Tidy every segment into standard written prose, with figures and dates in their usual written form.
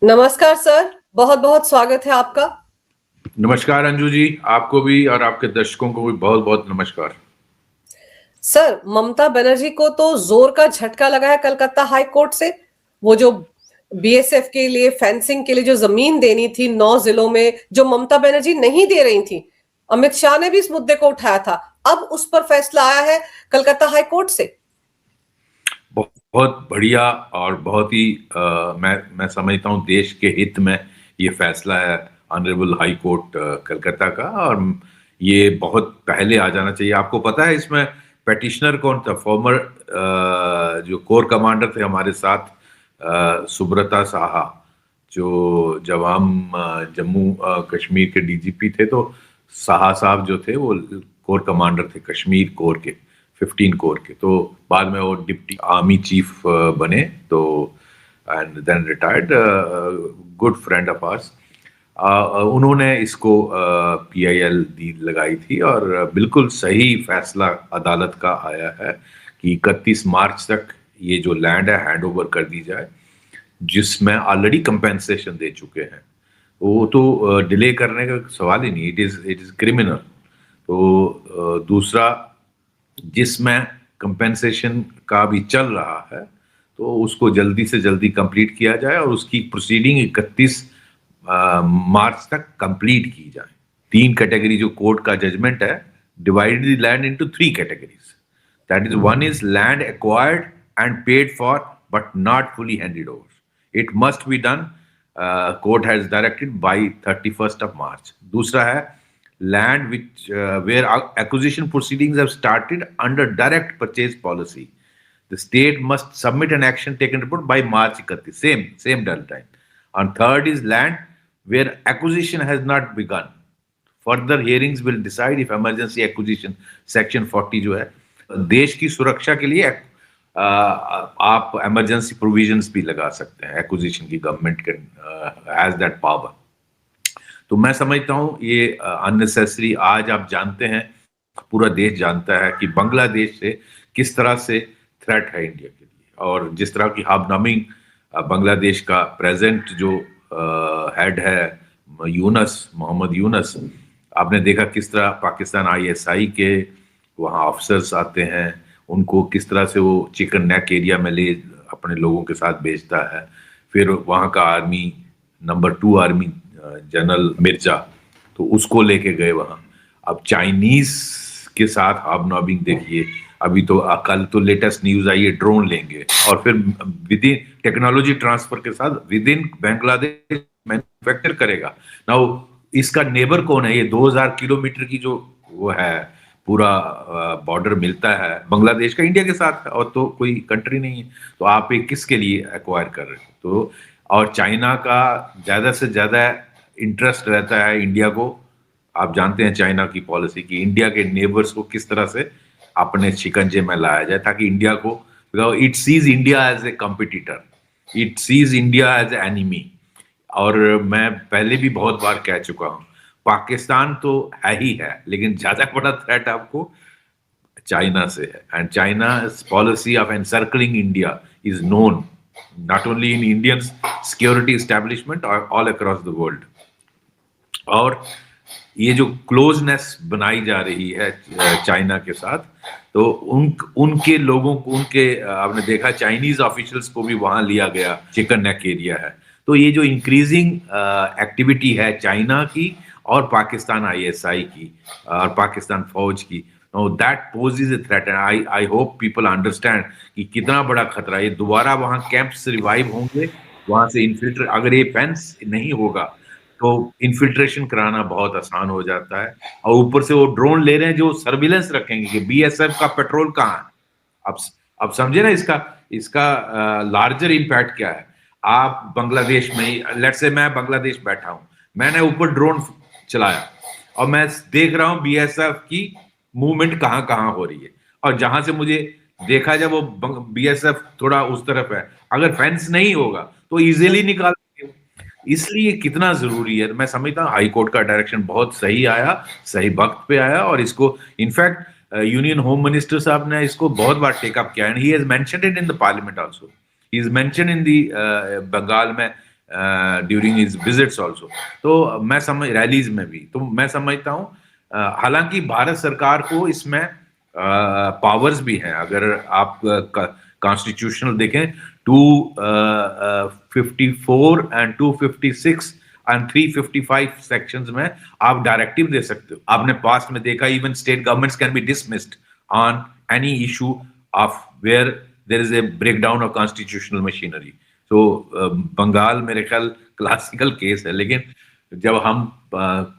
नमस्कार सर, बहुत बहुत स्वागत है आपका। नमस्कार अंजू जी, आपको भी और आपके दर्शकों को भी बहुत बहुत नमस्कार। सर, ममता बनर्जी को तो जोर का झटका लगा है कलकत्ता हाई कोर्ट से। वो जो बीएसएफ के लिए फेंसिंग के लिए जो जमीन देनी थी 9 जिलों में, जो ममता बनर्जी नहीं दे रही थी, अमित शाह ने भी इस मुद्दे को उठाया था। अब उस पर फैसला आया है कलकत्ता हाई कोर्ट से। बहुत बढ़िया और बहुत ही मैं समझता हूँ देश के हित में ये फैसला है ऑनरेबल हाई कोर्ट कलकत्ता का। और ये बहुत पहले आ जाना चाहिए। आपको पता है इसमें पेटिशनर कौन था? फॉर्मर जो कोर कमांडर थे हमारे साथ, सुब्रता साहा, जो जब हम जम्मू कश्मीर के डीजीपी थे, तो साहा साहब जो थे वो कोर कमांडर थे कश्मीर कोर के, 15 कोर के। तो बाद में वो डिप्टी आर्मी चीफ बने, तो and then retired, good friend of ours. उन्होंने इसको पीआईएल दी लगाई थी और बिल्कुल सही फैसला अदालत का आया है कि 31 मार्च तक ये जो लैंड है हैंड ओवर कर दी जाए, जिसमें ऑलरेडी कंपेंसेशन दे चुके हैं। वो तो डिले करने का सवाल ही नहीं, इट इज क्रिमिनल। तो दूसरा, जिसमें कंपेंसेशन का भी चल रहा है, तो उसको जल्दी से जल्दी कंप्लीट किया जाए और उसकी प्रोसीडिंग 31 मार्च तक कंप्लीट की जाए। 3 कैटेगरी जो कोर्ट का जजमेंट है, divided the land into 3 categories. That is, one is land acquired and paid for but not fully handed over. It must be done, court has directed by 31st of March। दूसरा है land which where acquisition proceedings have started under direct purchase policy. The state must submit an action taken report by March 31, same deadline. And third is land where acquisition has not begun. Further hearings will decide if emergency acquisition section 40 जो है, देश की सुरक्षा के लिए आप emergency provisions भी लगा सकते हैं। acquisition की गवर्नमेंट has that power। तो मैं समझता हूँ ये अननेसेसरी। आज आप जानते हैं, पूरा देश जानता है कि बांग्लादेश से किस तरह से थ्रेट है इंडिया के लिए, और जिस तरह की हाबनामिंग बांग्लादेश का प्रेजेंट जो हेड है मोहम्मद यूनस, आपने देखा किस तरह पाकिस्तान आईएसआई के वहाँ ऑफिसर्स आते हैं, उनको किस तरह से वो चिकन नेक एरिया में ले अपने लोगों के साथ भेजता है। फिर वहाँ का army, number 2 army general Mirza, तो उसको लेके गए वहां। अब चाइनीज के साथ हाबनॉबिंग देखिए। अभी तो कल तो लेटेस्ट न्यूज आई है, ड्रोन लेंगे और फिर विद इन टेक्नोलॉजी ट्रांसफर के साथ विद इन बांग्लादेश मैन्युफैक्चर करेगा। नाउ इसका नेबर कौन है? ये 2000 किलोमीटर की जो वो है पूरा बॉर्डर मिलता है बांग्लादेश का इंडिया के साथ, और तो कोई कंट्री नहीं है। तो आप एक किसके लिए एक्वायर कर रहे हो? तो और चाइना का ज्यादा से ज्यादा इंटरेस्ट रहता है इंडिया को। आप जानते हैं चाइना की पॉलिसी की इंडिया के नेबर्स को किस तरह से अपने शिकंजे में लाया जाए, ताकि इंडिया को, it sees India as a competitor, it sees India as a enemy. और मैं पहले भी बहुत बार कह चुका हूं, पाकिस्तान तो है ही है, लेकिन ज्यादा बड़ा थ्रेट आपको चाइना से है। And चाइना's policy of encircling India is known not only in Indian security establishment or all across the world। और ये जो क्लोजनेस बनाई जा रही है चाइना के साथ, तो उनके लोगों को, उनके आपने देखा चाइनीज ऑफिशियल्स को भी वहां लिया गया, चिकन नेक एरिया है। तो ये जो इंक्रीजिंग एक्टिविटी है चाइना की और पाकिस्तान आईएसआई की और पाकिस्तान फौज की, that poses a threat. And I hope people understand कि कितना बड़ा खतरा। ये दोबारा वहां कैंप्स रिवाइव होंगे, वहां से इन्फिल्ट्रेट, अगर ये फेंस नहीं होगा तो इन्फिल्ट्रेशन कराना बहुत आसान हो जाता है। और ऊपर से वो ड्रोन ले रहे हैं जो सर्विलेंस रखेंगे कि बीएसएफ का पेट्रोल कहाँ है। अब समझे ना इसका लार्जर इम्पैक्ट क्या है। आप बांग्लादेश में, लेट्स से मैं बांग्लादेश बैठा हूं, मैंने ऊपर ड्रोन चलाया और मैं देख रहा हूं बीएसएफ की मूवमेंट कहाँ कहाँ हो रही है, और जहां से मुझे देखा जाए वो बीएसएफ थोड़ा उस तरफ है, अगर फेंस नहीं होगा तो इजीली निकाल। इसलिए कितना जरूरी है। मैं समझता हूँ हाई कोर्ट का डायरेक्शन बहुत सही आया, सही वक्त पे आया, और इसको इनफैक्ट यूनियन होम मिनिस्टर साहब ने इसको बहुत बार टेकअप किया, and he has mentioned it in the parliament also. He is mention in the Bengal में ड्यूरिंग हिज विजिट्स ऑल्सो। तो मैं समझ रैलीज में भी, तो मैं समझता हूँ हालांकि भारत सरकार को इसमें पावर्स भी हैं। अगर आप कॉन्स्टिट्यूशनल देखें 254 एंड 256 एंड 355 सेक्शंस में आप डायरेक्टिव दे सकते हो। आपने पास्ट में देखा even state governments can be dismissed on any issue of where there is a breakdown of constitutional machinery. तो बंगाल मेरे ख्याल क्लासिकल केस है, लेकिन जब हम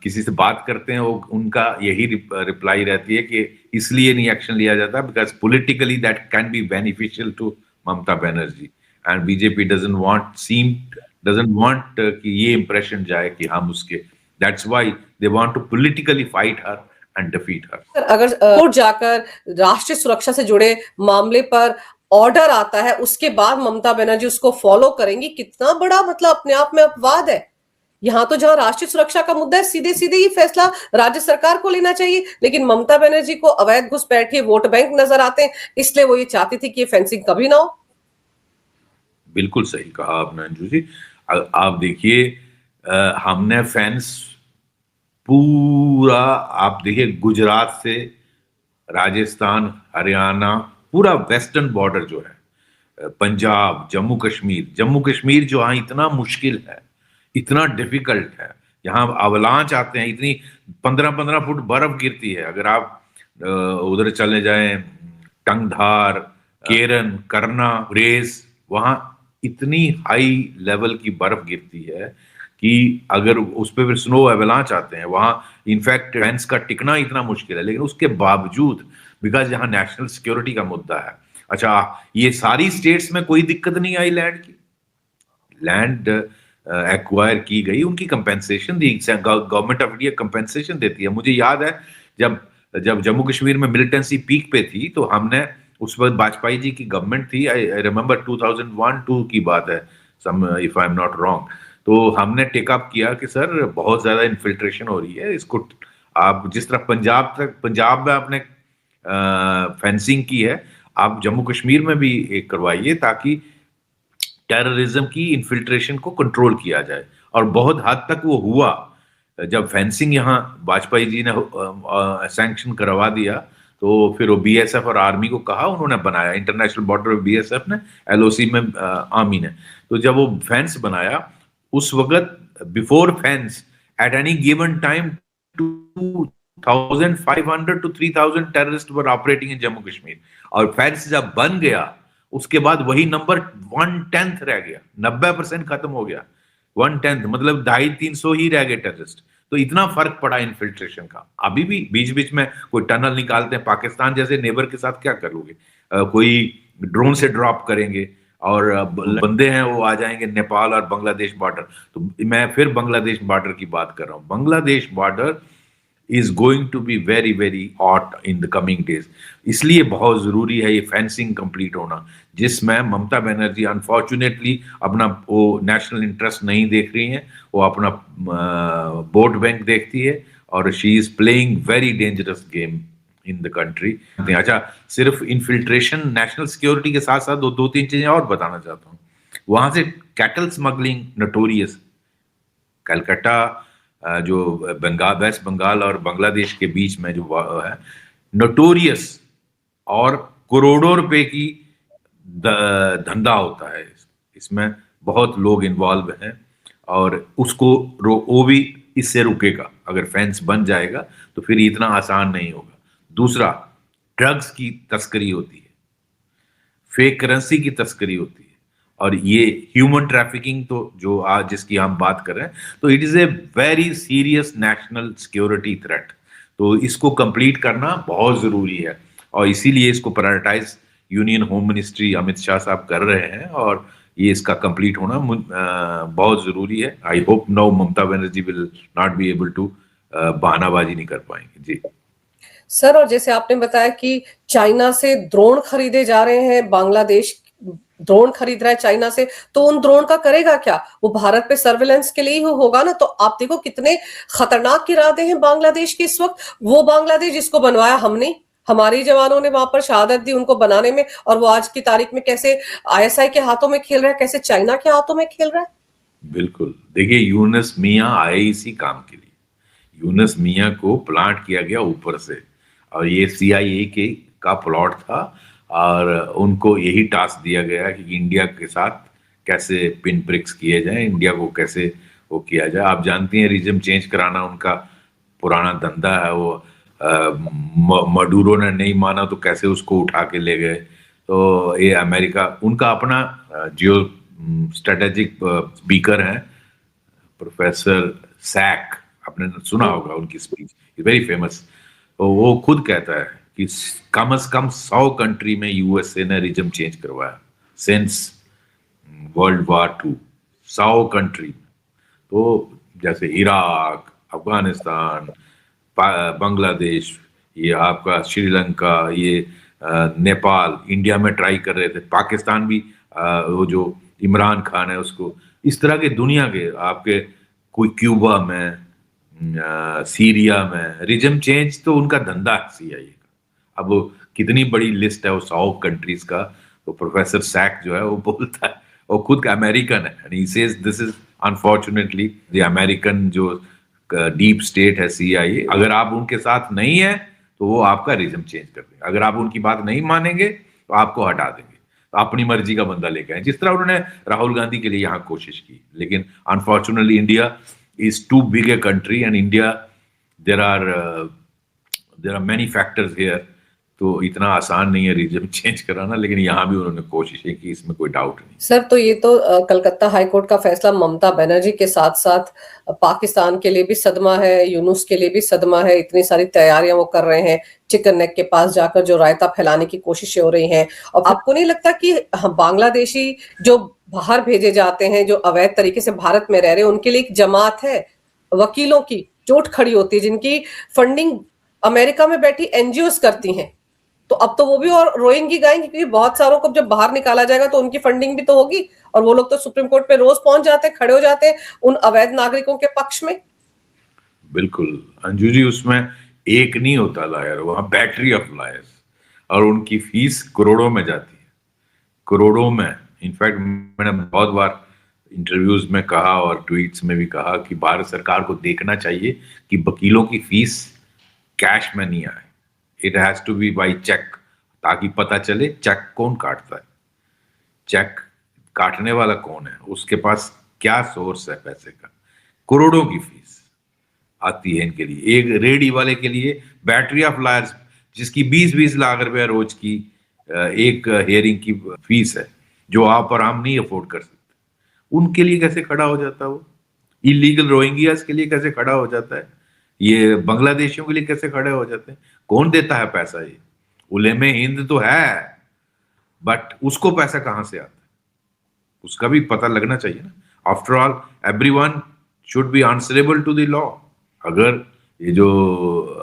किसी से बात करते हैं वो उनका यही रिप्लाई रहती है कि इसलिए नहीं एक्शन लिया जाता because politically that can be beneficial to Mamata Banerjee and BJP doesn't want कि ये इंप्रेशन जाए कि हम उसके, that's why they want to politically fight her and defeat her. अगर कोर्ट जाकर राष्ट्रीय सुरक्षा से जुड़े मामले पर ऑर्डर आता है उसके बाद ममता बनर्जी उसको फॉलो करेंगी, कितना बड़ा मतलब अपने आप में अपवाद है। यहां तो जहां राष्ट्रीय सुरक्षा का मुद्दा है सीधे सीधे ये फैसला राज्य सरकार को लेना चाहिए, लेकिन ममता बनर्जी को अवैध घुसपैठिए वोट बैंक नजर आते हैं, इसलिए वो ये चाहती थी कि ये फेंसिंग कभी ना हो। बिल्कुल सही कहा आपने अंजू जी। आप देखिए हमने फेंस पूरा, आप देखिए गुजरात से राजस्थान, हरियाणा, पूरा वेस्टर्न बॉर्डर जो है, पंजाब, जम्मू कश्मीर जो यहाँ इतना मुश्किल है, इतना डिफिकल्ट है, यहाँ अवलांच आते हैं, इतनी 15-15 फुट बर्फ गिरती है। अगर आप उधर चले जाएं टंगधार, केरन, करना, रेस, वहां इतनी हाई लेवल की बर्फ गिरती है कि अगर उस पर फिर स्नो एवलांच आते हैं, वहां इनफैक्ट फेंस का टिकना इतना मुश्किल है। लेकिन उसके बावजूद बिकॉज यहाँ नेशनल सिक्योरिटी का मुद्दा है, अच्छा ये सारी स्टेट्स में कोई दिक्कत नहीं आई लैंड की, लैंड एक्वायर की गई, उनकी compensation the, government of India compensation देती है। मुझे याद है जब जम्मू कश्मीर में मिलिटेंसी पीक पे थी तो हमने उस वक्त वाजपेयी जी की गवर्नमेंट थी, आई रिमेंबर 2001-2 की बात है, if I am not wrong, तो हमने टेकअप किया कि सर बहुत ज्यादा इन्फिल्ट्रेशन हो रही है, इसको आप जिस तरह पंजाब में आपने फेंसिंग की है, आप जम्मू कश्मीर में भी एक करवाइए ताकि टेररिज्म की इन्फिल्ट्रेशन को कंट्रोल किया जाए। और बहुत हद तक वो हुआ। जब फेंसिंग यहाँ वाजपेयी जी ने सैंक्शन करवा दिया तो फिर वो बीएसएफ और आर्मी को कहा, उन्होंने बनाया, इंटरनेशनल बॉर्डर बीएसएफ ने, एलओसी में आर्मी ने। तो जब वो फेंस बनाया उस वक्त before fence at any given time 2500 to 3000 terrorist were operating in Jammu Kashmir, और फेंस जब बन गया उसके बाद वही नंबर 1/10 रह गया, 90% खत्म हो गया, 1/10 मतलब 250-300 ही रह गए टेररिस्ट। तो इतना फर्क पड़ा इन्फिल्ट्रेशन का। अभी भी बीच बीच में कोई टनल निकालते हैं, पाकिस्तान जैसे नेबर के साथ क्या करोगे, कोई ड्रोन से ड्रॉप करेंगे और बंदे हैं वो आ जाएंगे नेपाल और बांग्लादेश बॉर्डर। तो मैं फिर बांग्लादेश बॉर्डर की बात कर रहा हूँ, Bangladesh border is going to be very very hot in the coming days। इसलिए बहुत जरूरी है ये फेंसिंग कंप्लीट होना, जिसमें ममता बनर्जी अनफॉर्चुनेटली अपना वो नेशनल इंटरेस्ट नहीं देख रही हैं, वो अपना वोट बैंक देखती है और she is playing very dangerous game in the country. अच्छा, सिर्फ इन्फिल्ट्रेशन, नेशनल सिक्योरिटी के साथ साथ दो तीन चीजें और बताना चाहता हूँ। वहां से कैटल स्मगलिंग नोटोरियस, कलकत्ता जो वेस्ट बंगाल और बांग्लादेश के बीच में जो है, नोटोरियस, और करोड़ों रुपए की धंधा होता है इसमें, बहुत लोग इन्वॉल्व हैं और उसको वो भी इससे रुकेगा। अगर फेंस बन जाएगा तो फिर इतना आसान नहीं होगा। दूसरा, ड्रग्स की तस्करी होती है, फेक करेंसी की तस्करी होती है, और ये ह्यूमन ट्रैफिकिंग तो जो आज जिसकी हम बात कर रहे हैं, तो it is a very serious national security threat. तो इसको कंप्लीट करना बहुत जरूरी है और इसीलिए इसको prioritize union home ministry Amit Shah साहब कर रहे हैं और ये इसका कंप्लीट होना बहुत जरूरी है। I hope now Mamata Banerjee will not be able to बहानाबाजी नहीं कर पाएंगे। जी सर, और जैसे आपने बताया कि चाइना से ड्रोन खरीदे जा रहे हैं, बांग्लादेश ड्रोन खरीद रहा है चाइना से, तो उन ड्रोन का करेगा क्या? वो भारत पे सर्वेलेंस के लिए ही होगा ना। तो आप देखो कितने खतरनाक इरादे हैं बांग्लादेश के इस वक्त। वो बांग्लादेश जिसको बनवाया हमने, हमारे जवानों ने वहां पर शहादत दी उनको बनाने में, और वो आज की तारीख में कैसे आईएसआई के हाथों में खेल रहा है, कैसे चाइना के हाथों में खेल रहा है। बिल्कुल। देखिए, यूनुस मियाँ आए इसी काम के लिए। यूनुस मियाँ को प्लांट किया गया ऊपर से, और ये सीआईए के का प्लॉट था, और उनको यही टास्क दिया गया कि इंडिया के साथ कैसे पिन प्रिक्स किए जाएं, इंडिया को कैसे वो किया जाए। आप जानती हैं, रिजम चेंज कराना उनका पुराना धंधा है। वो मडूरो ने नहीं माना तो कैसे उसको उठा के ले गए। तो ये अमेरिका उनका अपना जियो स्ट्रेटेजिक स्पीकर हैं, प्रोफेसर सैक, आपने सुना होगा उनकी स्पीच, वेरी फेमस। तो वो खुद कहता है कि कम से कम 100 कंट्री में यूएसए ने रिजम चेंज करवाया सिंस वर्ल्ड वॉर 2। 100 कंट्री। तो जैसे इराक, अफगानिस्तान, बांग्लादेश, ये आपका श्रीलंका, ये नेपाल, इंडिया में ट्राई कर रहे थे, पाकिस्तान भी वो जो इमरान खान है उसको, इस तरह के दुनिया के आपके कोई क्यूबा में, सीरिया में रिजम चेंज तो उनका धंधा है सीआईए का। अब वो कितनी बड़ी लिस्ट है वो 100 कंट्रीज का। तो प्रोफेसर सैक जो है वो बोलता है, वो खुद का अमेरिकन है, and he says this is unfortunately the American जो डीप स्टेट है सीआईए। अगर आप उनके साथ नहीं है तो वो आपका रिजम चेंज कर देंगे, अगर आप उनकी बात नहीं मानेंगे तो आपको हटा देंगे। तो अपनी मर्जी का बंदा लेके आए, जिस तरह उन्होंने राहुल गांधी के लिए यहाँ कोशिश की। लेकिन unfortunately India is too big a country, and India there are many factors here. तो इतना आसान नहीं है रिजम चेंज कराना, लेकिन यहाँ भी उन्होंने कोशिशें की, इसमें कोई डाउट नहीं। सर, तो ये तो कलकत्ता हाई कोर्ट का फैसला ममता बनर्जी के साथ साथ पाकिस्तान के लिए भी सदमा है, यूनुस के लिए भी सदमा है। इतनी सारी तैयारियां वो कर रहे हैं, चिकन नेक के पास जाकर जो रायता फैलाने की कोशिशें हो रही हैं। और आपको नहीं लगता कि बांग्लादेशी जो बाहर भेजे जाते हैं, जो अवैध तरीके से भारत में रह रहे हैं, उनके लिए एक जमात है वकीलों की चोट खड़ी होती है, जिनकी फंडिंग अमेरिका में बैठी एनजीओ करती हैं। तो अब तो वो भी और रोएंगी गाएंगी, क्योंकि बहुत सारों को जब बाहर निकाला जाएगा तो उनकी फंडिंग भी तो होगी, और वो लोग तो सुप्रीम कोर्ट पे रोज पहुंच जाते हैं, खड़े हो जाते हैं उन अवैध नागरिकों के पक्ष में। बिल्कुल अंजू जी, उसमें एक नहीं होता लायर, वहां बैटरी ऑफ लायर्स, और उनकी फीस करोड़ों में जाती है, करोड़ों में। इनफैक्ट मैंने बहुत बार इंटरव्यूज में कहा और ट्वीट्स में भी कहा कि भारत सरकार को देखना चाहिए कि वकीलों की फीस कैश में नहीं आए, it has to be by cheque, ताकि पता चले चेक कौन काटता है, चेक काटने वाला कौन है, उसके पास क्या सोर्स है पैसे का। करोड़ों की फीस आती है इनके लिए। एक रेडी वाले के लिए बैटरी ऑफ लायर्स, जिसकी 20-20 लाख रुपया रोज की एक हेयरिंग की फीस है, जो आप और हम नहीं अफोर्ड कर सकते, उनके लिए कैसे खड़ा हो जाता है वो? इलीगल रोहिंग्यास के लिए कैसे खड़ा हो जाता है? ये बांग्लादेशियों के लिए कैसे खड़े हो जाते हैं? कौन देता है पैसा? ये उलेमे हिंद तो है, बट उसको पैसा कहां से आता है उसका भी पता लगना चाहिए ना। After all everyone should be answerable to the law. अगर ये जो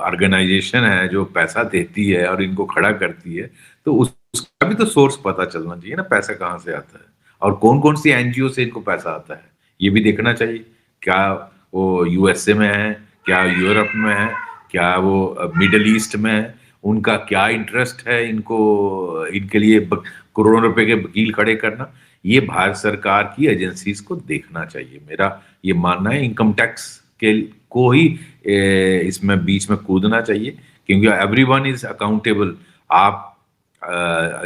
ऑर्गेनाइजेशन है जो पैसा देती है और इनको खड़ा करती है, तो उसका भी तो सोर्स पता चलना चाहिए ना, पैसा कहाँ से आता है और कौन कौन सी एनजीओ से इनको पैसा आता है, ये भी देखना चाहिए। क्या वो यूएसए में है, क्या यूरोप में है, क्या वो मिडल ईस्ट में है, उनका क्या इंटरेस्ट है इनको, इनके लिए करोड़ों रुपए के वकील खड़े करना, ये भारत सरकार की एजेंसीज को देखना चाहिए। मेरा ये मानना है इनकम टैक्स के को ही इसमें बीच में कूदना चाहिए, क्योंकि एवरीवन इज अकाउंटेबल। आप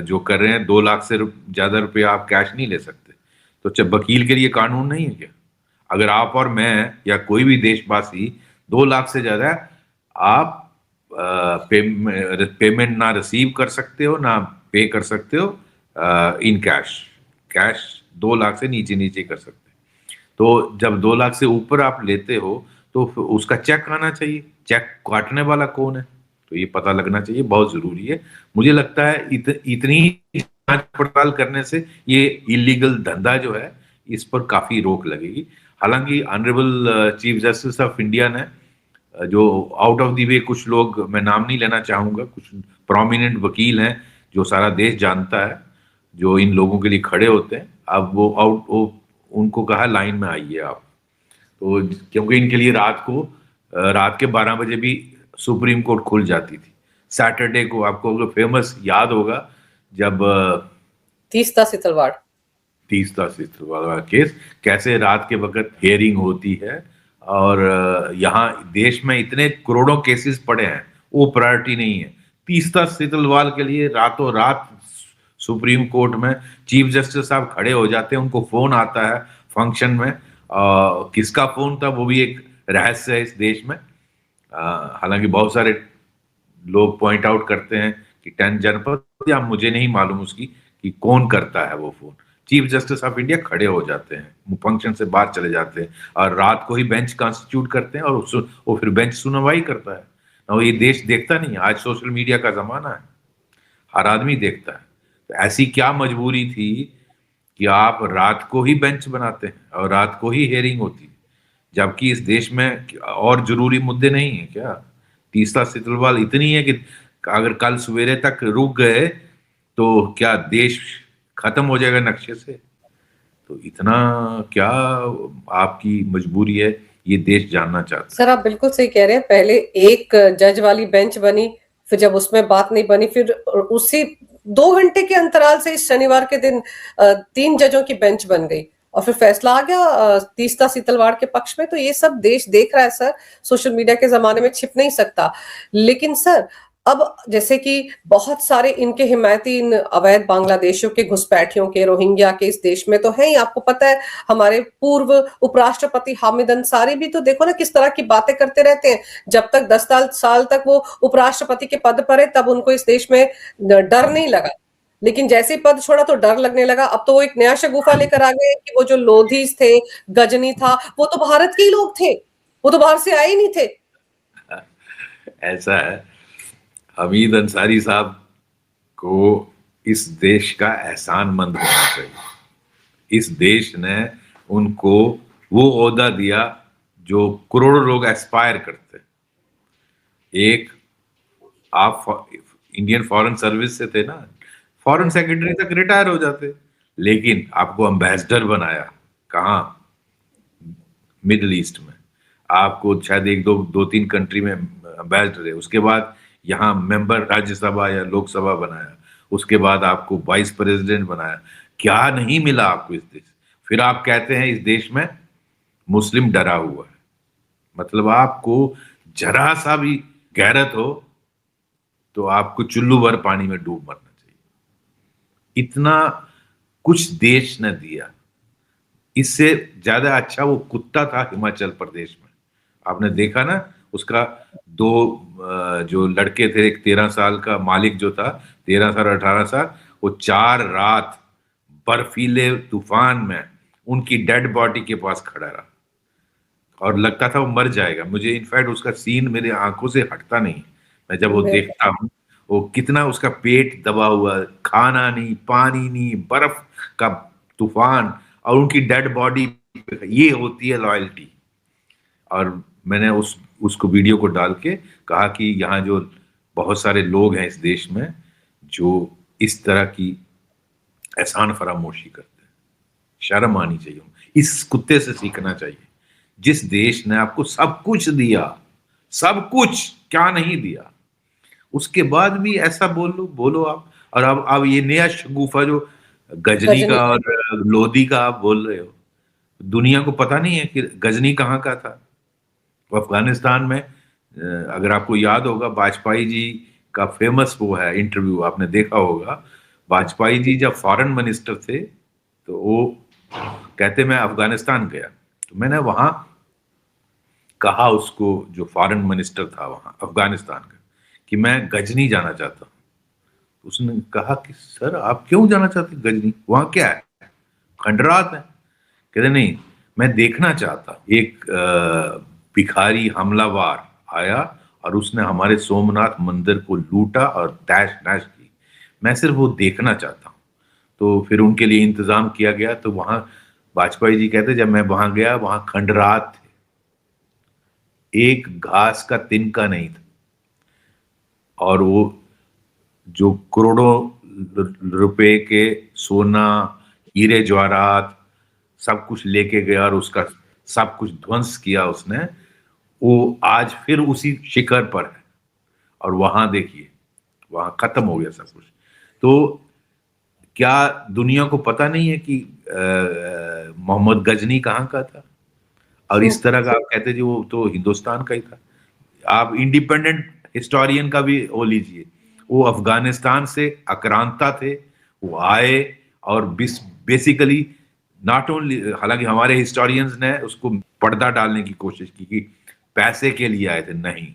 जो कर रहे हैं 2 लाख से ज्यादा रुपया आप कैश नहीं ले सकते, तो जब वकील के लिए कानून नहीं है क्या? अगर आप और मैं या कोई भी देशवासी 2 लाख से ज्यादा आप पेमेंट ना रिसीव कर सकते हो ना पे कर सकते हो इन कैश। कैश 2 लाख से नीचे नीचे कर सकते हैं। तो जब 2 लाख से ऊपर आप लेते हो तो उसका चेक आना चाहिए, चेक काटने वाला कौन है, तो ये पता लगना चाहिए, बहुत जरूरी है। मुझे लगता है इतनी जांच पड़ताल करने से ये इलीगल धंधा जो है इस पर काफी रोक लगेगी। हालांकि honourable chief justice of India ने जो आउट ऑफ द वे कुछ लोग, मैं नाम नहीं लेना चाहूंगा, कुछ प्रोमिनेंट वकील हैं जो सारा देश जानता है, जो इन लोगों के लिए खड़े होते हैं, अब वो उनको कहा लाइन में आइए आप। तो क्योंकि इनके लिए रात के 12 बजे भी सुप्रीम कोर्ट खुल जाती थी। सैटरडे को आपको फेमस याद होगा जब तीस्ता सितलवाड़ तीसरा सिस्टर वाला केस, कैसे रात के वक्त हियरिंग होती है, और यहाँ देश में इतने करोड़ों केसेस पड़े हैं, वो प्रायोरिटी नहीं है। तीसरा सीतलवाल के लिए रातों रात सुप्रीम कोर्ट में चीफ जस्टिस साहब खड़े हो जाते हैं, उनको फोन आता है फंक्शन में, किसका फोन था वो भी एक रहस्य है इस देश में। हालांकि बहुत सारे लोग पॉइंट आउट करते हैं कि 10 जनपद, या मुझे नहीं मालूम उसकी कि कौन करता है वो phone. Chief justice of India खड़े हो जाते हैं, फंक्शन से बाहर चले जाते हैं, और रात को ही बेंच कॉन्स्टिट्यूट करते हैं, और वो फिर बेंच सुनवाई करता है। और ये देश देखता नहीं है, आज सोशल मीडिया का जमाना है, हर आदमी देखता है। तो ऐसी क्या मजबूरी थी कि आप रात को ही बेंच बनाते हैं और रात को ही हेयरिंग होती है, जबकि इस देश में और जरूरी मुद्दे नहीं है क्या? तीसरा सीतलवाल इतनी है कि अगर कल सवेरे तक रुक गए तो क्या देश खत्म हो जाएगा नक्शे से? तो इतना क्या आपकी मजबूरी है, ये देश जानना चाहता है। सर आप बिल्कुल सही कह रहे हैं। पहले एक जज वाली बेंच बनी, फिर जब उसमें बात नहीं बनी, फिर उसी 2 घंटे के अंतराल से इस शनिवार के दिन 3 जजों की बेंच बन गई, और फिर फैसला आ गया तीसरा सीतलवाड़ के पक्ष में। तो ये सब देश देख रहा है सर, सोशल मीडिया के जमाने में छिप नहीं सकता। लेकिन सर अब जैसे कि बहुत सारे इनके हिमायती, इन अवैध बांग्लादेशियों के, घुसपैठियों के, रोहिंग्या के इस देश में तो है ही। आपको पता है हमारे पूर्व उपराष्ट्रपति हामिद अंसारी भी तो देखो ना किस तरह की बातें करते रहते हैं। जब तक 10 साल तक वो उपराष्ट्रपति के पद पर है तब उनको इस देश में डर नहीं लगा, लेकिन जैसे ही पद छोड़ा तो डर लगने लगा। अब तो वो एक नया शगुफा लेकर आ गए कि वो जो लोधीस थे, गजनी था, वो तो भारत के ही लोग थे, वो तो बाहर से आए ही नहीं थे। ऐसा है, हमीद अंसारी साहब को इस देश का एहसानमंद होना चाहिए। इस देश ने उनको वो ओहदा दिया जो करोड़ों लोग एस्पायर करते। एक, आप इंडियन फॉरेन सर्विस से थे ना, फॉरेन सेक्रेटरी तक रिटायर हो जाते, लेकिन आपको एम्बेसडर बनाया कहाँ? मिडिल ईस्ट में। आपको शायद एक दो तीन कंट्री में एम्बेसडर है, उसके बाद यहाँ मेंबर राज्यसभा या लोकसभा बनाया, उसके बाद आपको वाइस प्रेसिडेंट बनाया। क्या नहीं मिला आपको इस देश? फिर आप कहते हैं इस देश में मुस्लिम डरा हुआ है। मतलब आपको जरा सा भी गैरत हो तो आपको चुल्लू भर पानी में डूब मरना चाहिए। इतना कुछ देश ने दिया, इससे ज्यादा अच्छा वो कुत्ता था हिमाचल प्रदेश में। आपने देखा ना, उसका दो जो लड़के थे, एक 13 साल का मालिक जो था, 13 साल 18 साल, वो 4 रात बर्फीले तूफान में उनकी डेड बॉडी के पास खड़ा रहा और लगता था वो मर जाएगा। मुझे इनफैक्ट उसका सीन मेरे आंखों से हटता नहीं। मैं जब वो देखता हूँ, वो कितना उसका पेट दबा हुआ, खाना नहीं, पानी नहीं, बर्फ का तूफान, और उनकी डेड बॉडी। ये होती है लॉयल्टी। और मैंने उसको वीडियो को डाल के कहा कि यहाँ जो बहुत सारे लोग हैं इस देश में जो इस तरह की एहसान फरामोशी करते हैं, शर्म आनी चाहिए। इस कुत्ते से सीखना चाहिए। जिस देश ने आपको सब कुछ दिया, सब कुछ, क्या नहीं दिया, उसके बाद भी ऐसा बोलो आप। और अब ये नया शगुफा जो गजनी का और लोधी का आप बोल रहे हो, दुनिया को पता नहीं है कि गजनी कहाँ का था। अफगानिस्तान में, अगर आपको याद होगा, वाजपेयी जी का फेमस वो है इंटरव्यू, आपने देखा होगा। वाजपेयी जी जब फॉरेन मिनिस्टर थे तो वो कहते मैं अफगानिस्तान गया, तो मैंने वहां कहा उसको, जो फॉरेन मिनिस्टर था वहां अफगानिस्तान का, कि मैं गजनी जाना चाहता हूं। उसने कहा कि सर आप क्यों जाना चाहते गजनी, वहां क्या है? खंडरात है। कहते नहीं, मैं देखना चाहता। एक भिखारी हमलावर आया और उसने हमारे सोमनाथ मंदिर को लूटा और तैश नैश की, मैं सिर्फ वो देखना चाहता हूँ। तो फिर उनके लिए इंतजाम किया गया। तो वहां वाजपेयी जी कहते जब मैं वहां गया, वहां खंडरात थे, एक घास का तिनका नहीं था। और वो जो करोड़ों रुपए के सोना, हीरे जवाहरात सब कुछ लेके गया और उसका सब कुछ ध्वंस किया उसने, वो आज फिर उसी शिखर पर है। और वहां देखिए, वहां खत्म हो गया सब कुछ। तो क्या दुनिया को पता नहीं है कि मोहम्मद गजनी कहाँ का था? और इस तरह का आप कहते जी वो तो हिंदुस्तान का ही था। आप इंडिपेंडेंट हिस्टोरियन का भी वो लीजिए, वो अफगानिस्तान से आक्रांता थे, वो आए और बेसिकली नॉट ओनली, हालांकि हमारे हिस्टोरियंस ने उसको पर्दा डालने की कोशिश की कि पैसे के लिए आए थे, नहीं।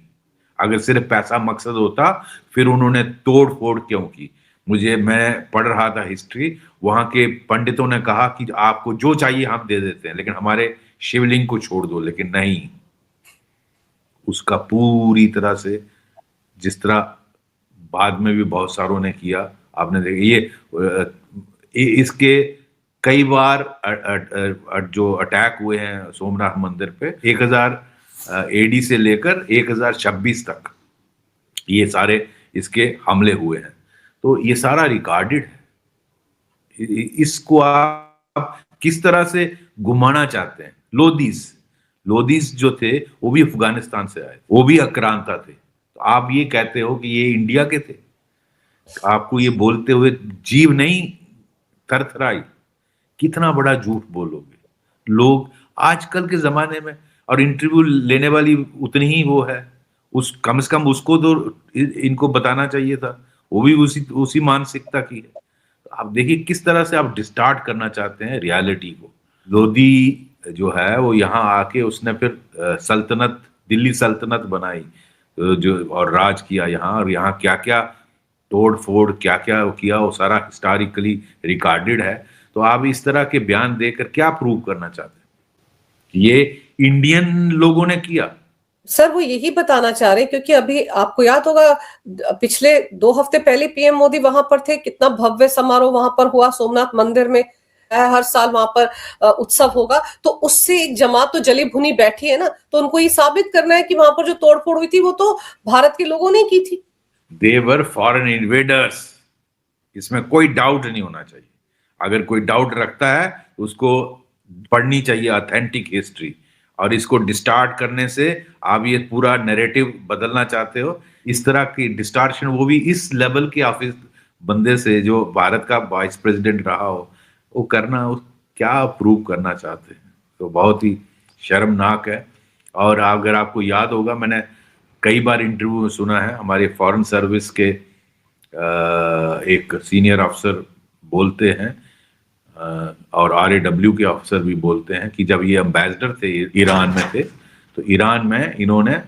अगर सिर्फ पैसा मकसद होता फिर उन्होंने तोड़ फोड़ क्यों की? मैं पढ़ रहा था हिस्ट्री, वहां के पंडितों ने कहा कि आपको जो चाहिए हम दे देते हैं, लेकिन हमारे शिवलिंग को छोड़ दो, लेकिन नहीं, उसका पूरी तरह से, जिस तरह बाद में भी बहुत सारों ने किया, आपने देखा इसके कई बार जो अटैक हुए हैं सोमनाथ मंदिर पे 1000 एडी से लेकर 1026 तक ये सारे इसके हमले हुए हैं, तो ये सारा रिकॉर्डेड है। इसको आप किस तरह से घुमाना चाहते हैं? लोदीस जो थे वो भी अफगानिस्तान से आए, वो भी आक्रांता थे, तो आप ये कहते हो कि ये इंडिया के थे? आपको ये बोलते हुए जीव नहीं थरथराई? कितना बड़ा झूठ बोलोगे? लोग आजकल के जमाने में, और इंटरव्यू लेने वाली उतनी ही वो है, उस कम से कम उसको तो इनको बताना चाहिए था, वो भी उसी मानसिकता की है। आप देखिए किस तरह से आप डिस्टार्ट करना चाहते हैं रियलिटी को। लोधी जो है वो यहाँ आके उसने फिर सल्तनत, दिल्ली सल्तनत बनाई, जो और राज किया यहाँ, और यहाँ क्या क्या तोड़ फोड़ क्या क्या किया वो सारा हिस्टोरिकली रिकॉर्डेड है। तो आप इस तरह के बयान देकर क्या प्रूव करना चाहते हैं? ये इंडियन लोगों ने किया। सर वो यही बताना चाह रहे हैं, क्योंकि अभी आपको याद होगा पिछले 2 हफ्ते पहले पीएम मोदी वहां पर थे, कितना भव्य समारोह वहां पर हुआ सोमनाथ मंदिर में। हर साल वहां पर उत्सव होगा, तो उससे एक जमात तो जली भुनी बैठी है ना, तो उनको ये साबित करना है कि वहां पर जो तोड़फोड़ हुई थी वो तो भारत के लोगों ने की थी। दे वर फॉरेन इन्वेडर्स, इसमें कोई डाउट नहीं होना चाहिए। अगर कोई डाउट रखता है उसको पढ़नी चाहिए ऑथेंटिक हिस्ट्री, और इसको डिस्टार्ट करने से आप ये पूरा नैरेटिव बदलना चाहते हो। इस तरह की डिस्टार्शन, वो भी इस लेवल के ऑफिस बंदे से जो भारत का वाइस प्रेसिडेंट रहा हो, वो करना, क्या प्रूव करना चाहते हैं? तो बहुत ही शर्मनाक है। और अगर आपको याद होगा, मैंने कई बार इंटरव्यू में सुना है, हमारे फॉरेन सर्विस के एक सीनियर अफसर बोलते हैं, और RAW के अफसर भी बोलते हैं कि जब ये एम्बेसडर थे, ईरान में थे, तो ईरान में इन्होंने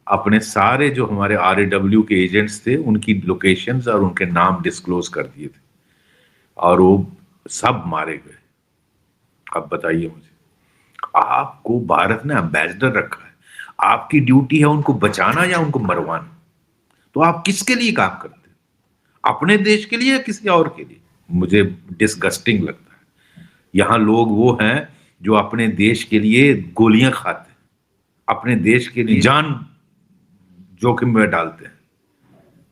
अपने सारे जो हमारे RAW के एजेंट्स थे उनकी लोकेशंस और उनके नाम डिस्क्लोज कर दिए थे, और वो सब मारे गए। अब बताइए मुझे, आपको भारत ने एम्बेसडर रखा है, आपकी ड्यूटी है उनको बचाना या उनको मरवाना? तो आप किसके लिए काम करते हैं? अपने देश के लिए या किसी और के लिए? मुझे डिस्गस्टिंग लगता है। यहाँ लोग वो हैं जो अपने देश के लिए गोलियां खाते हैं, अपने देश के लिए जान जोखिम में डालते हैं,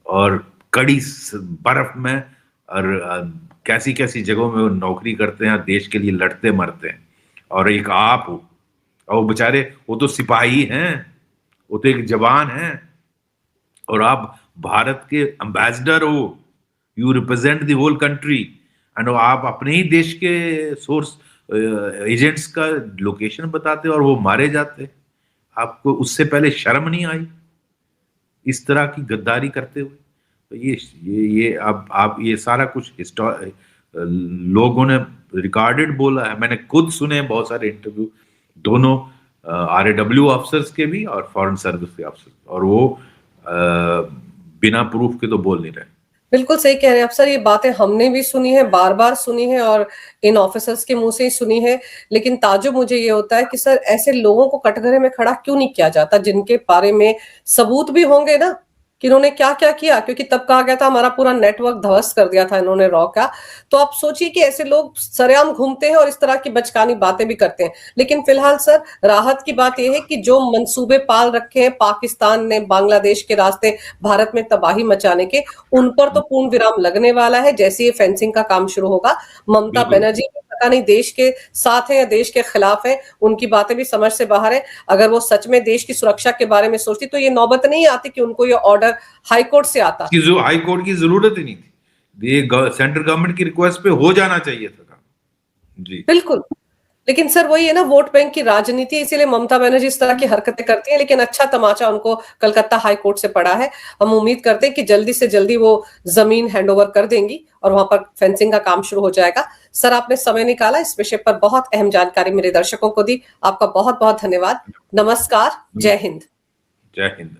और कड़ी बर्फ में और कैसी कैसी जगहों में वो नौकरी करते हैं, देश के लिए लड़ते मरते हैं। और एक आप हो, और वो बेचारे, वो तो सिपाही हैं, वो तो एक जवान हैं, और आप भारत के एम्बेसडर हो, you represent the whole country, and आप अपने ही देश के सोर्स एजेंट्स का लोकेशन बताते हो और वो मारे जाते। आपको उससे पहले शर्म नहीं आई इस तरह की गद्दारी करते हुए? तो ये आप ये सारा कुछ लोगों ने रिकॉर्डेड बोला है, मैंने खुद सुने बहुत सारे इंटरव्यू, दोनों RAW अफसर्स के भी और फॉरेन सर्विस के अफसर, और वो बिना प्रूफ के तो बोल नहीं रहे। बिल्कुल सही कह रहे हैं आप सर, ये बातें हमने भी सुनी है, बार बार सुनी है, और इन ऑफिसर्स के मुंह से ही सुनी है। लेकिन ताज्जुब मुझे ये होता है कि सर ऐसे लोगों को कटघरे में खड़ा क्यों नहीं किया जाता, जिनके बारे में सबूत भी होंगे ना कि इन्होंने क्या क्या किया, क्योंकि तब कहा गया था हमारा पूरा नेटवर्क ध्वस्त कर दिया था इन्होंने रॉ का। तो आप सोचिए कि ऐसे लोग सरेआम घूमते हैं और इस तरह की बचकानी बातें भी करते हैं। लेकिन फिलहाल सर राहत की बात यह है कि जो मंसूबे पाल रखे हैं पाकिस्तान ने बांग्लादेश के रास्ते भारत में तबाही मचाने के, उन पर तो पूर्ण विराम लगने वाला है जैसे ये फेंसिंग का काम शुरू होगा। ममता बनर्जी पता नहीं देश के साथ है या देश के खिलाफ है, उनकी बातें भी समझ से बाहर है। अगर वो सच में देश की सुरक्षा के बारे में सोचती तो ये नौबत नहीं आती कि उनको ये ऑर्डर हाईकोर्ट से आता। हाईकोर्ट की जरूरत ही नहीं थी, ये सेंट्रल गवर्नमेंट की रिक्वेस्ट पे हो जाना चाहिए था काम। जी बिल्कुल। लेकिन सर वही है ना, वोट बैंक की राजनीति, इसीलिए ममता बनर्जी इस तरह की हरकतें करती हैं, लेकिन अच्छा तमाचा उनको कलकत्ता हाई कोर्ट से पड़ा है। हम उम्मीद करते हैं कि जल्दी से जल्दी वो जमीन हैंडओवर कर देंगी और वहां पर फेंसिंग का काम शुरू हो जाएगा। सर आपने समय निकाला, इस विषय पर बहुत अहम जानकारी मेरे दर्शकों को दी, आपका बहुत बहुत धन्यवाद। नमस्कार, जय हिंद। जय हिंद।